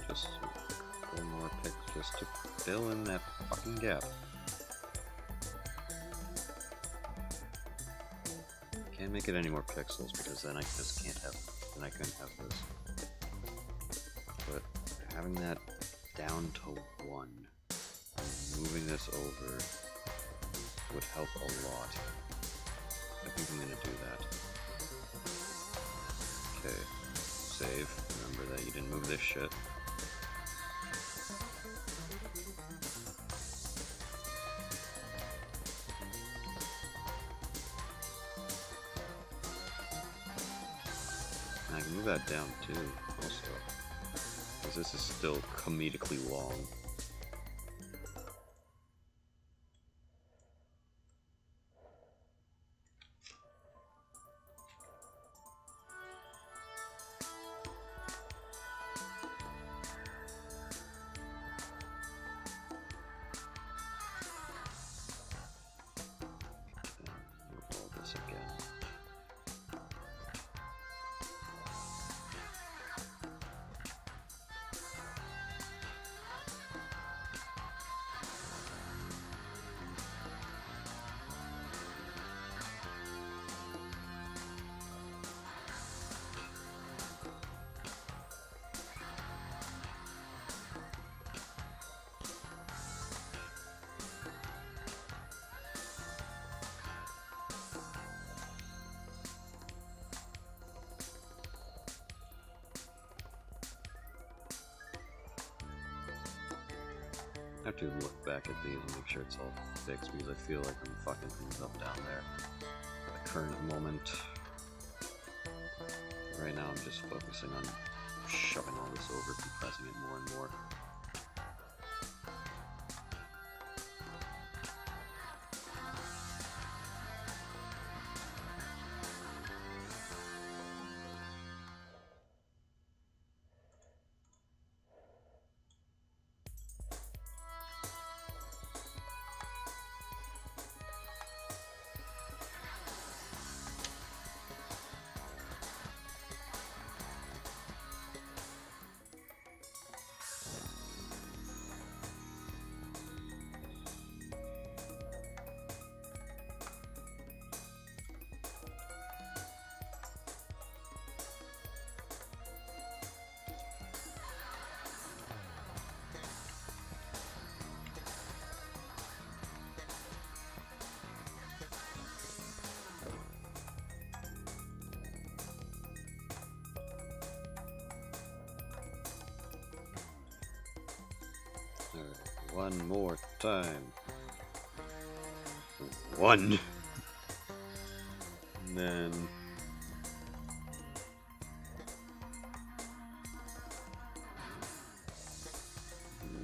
Just 4 more pixels just to fill in that fucking gap. Can't make it any more pixels because then I just can't have. Then I couldn't have this. But having that down to 1, moving this over would help a lot. I think I'm gonna do that. Okay, save. Remember that you didn't move this shit. And I can move that down too, also. Because this is still comedically long. have to look back at these and make sure it's all fixed because I feel like I'm fucking things up down there at the current moment. Right now I'm just focusing on shoving all this over, compressing it more and more. One more time. One. And then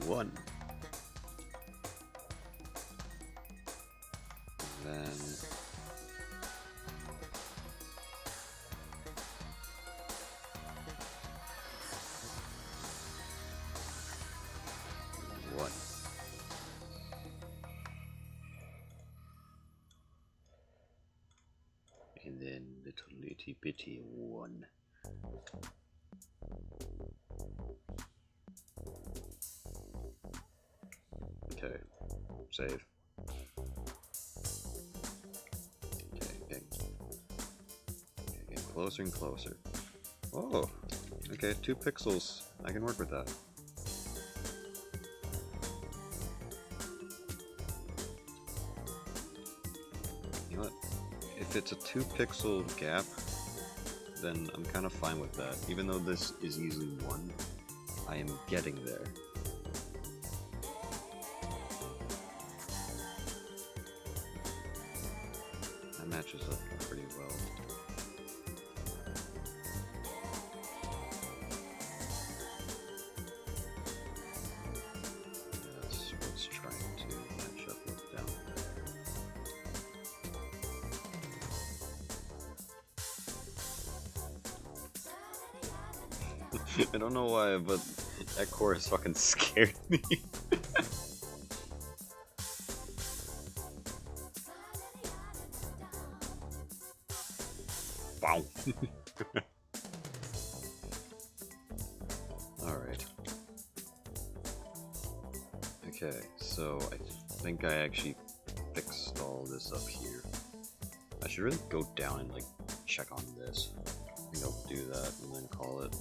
one. And then one. And then little itty bitty one. Okay, save. Okay, getting closer and closer. Oh, okay, 2 pixels. I can work with that. You know what? If it's a 2 pixel gap, then I'm kind of fine with that. Even though this is easily 1, I am getting there. That matches up pretty well. That's what's trying to match up with down there. I don't know why, but that chorus fucking scared me. Wow. Alright. Okay, so I think I actually fixed all this up here. I should really go down and like check on this. I think I'll do that and then call it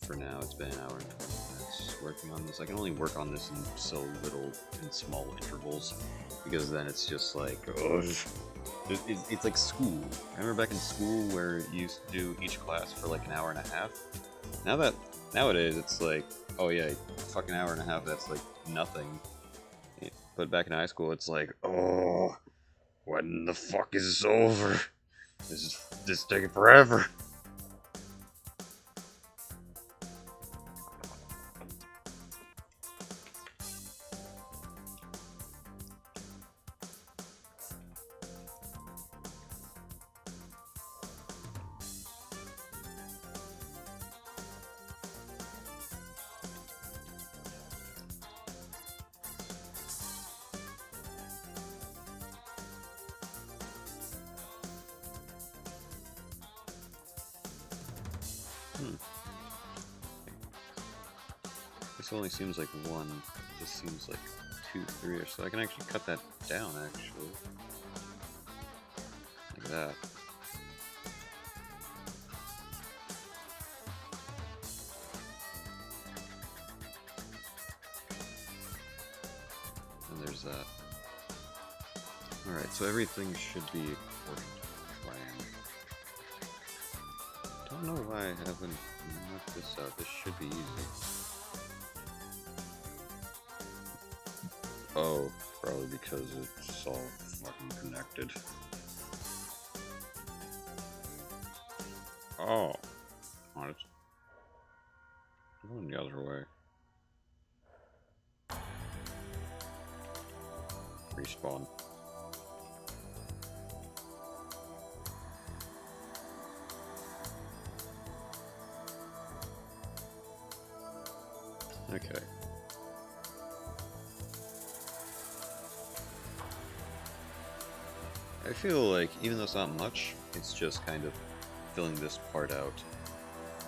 for now. It's been an hour and 20 minutes working on this. I can only work on this in so little, in small intervals, because then it's just like, ugh. It's like school. Remember back in school where you used to do each class for like an hour and a half? Nowadays it's like, oh yeah, fucking hour and a half, that's like nothing. But back in high school it's like, oh, when the fuck is this over? This is taking forever. This only seems like 1. This seems like 2, 3, or so. I can actually cut that down, actually. Like that. And there's that. Alright, so everything should be according to plan. Don't know why I haven't knocked this out. This should be easy. Oh, probably because it's all fucking connected. Oh. Oh, it's going the other way. Respawn. Okay. I feel like, even though it's not much, it's just kind of filling this part out.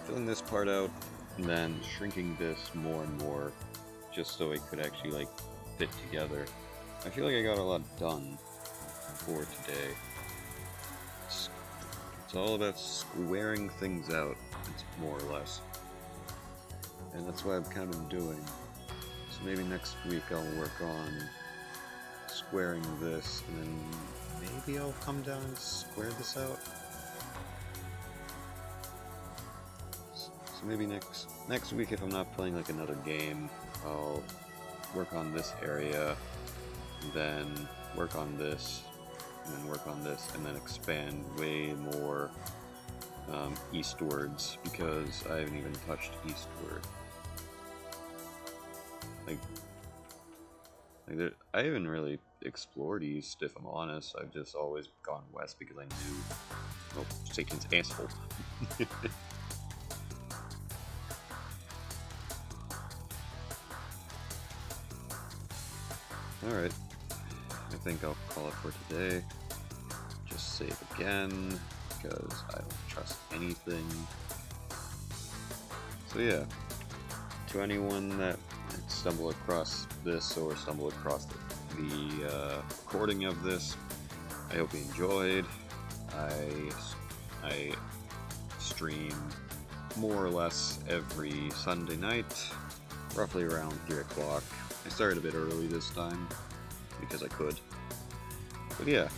Filling this part out, and then shrinking this more and more, just so it could actually, like, fit together. I feel like I got a lot done for today. It's all about squaring things out, more or less. And that's what I've kind of been doing. So maybe next week I'll work on squaring this, and then maybe I'll come down and square this out. So maybe next week, if I'm not playing like another game, I'll work on this area, and then work on this, and then work on this, and then expand way more eastwards, because I haven't even touched eastward. I haven't really explored east, if I'm honest. I've just always gone west because I knew. Oh, Satan's asshole. Alright. I think I'll call it for today. Just save again, because I don't trust anything. So yeah. To anyone that stumble across this or stumble across the recording of this, I hope you enjoyed. I stream more or less every Sunday night, roughly around 3 o'clock. I started a bit early this time because I could. But yeah,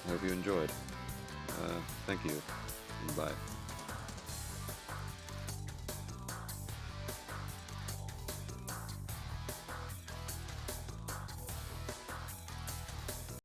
I hope you enjoyed. Thank you, and bye.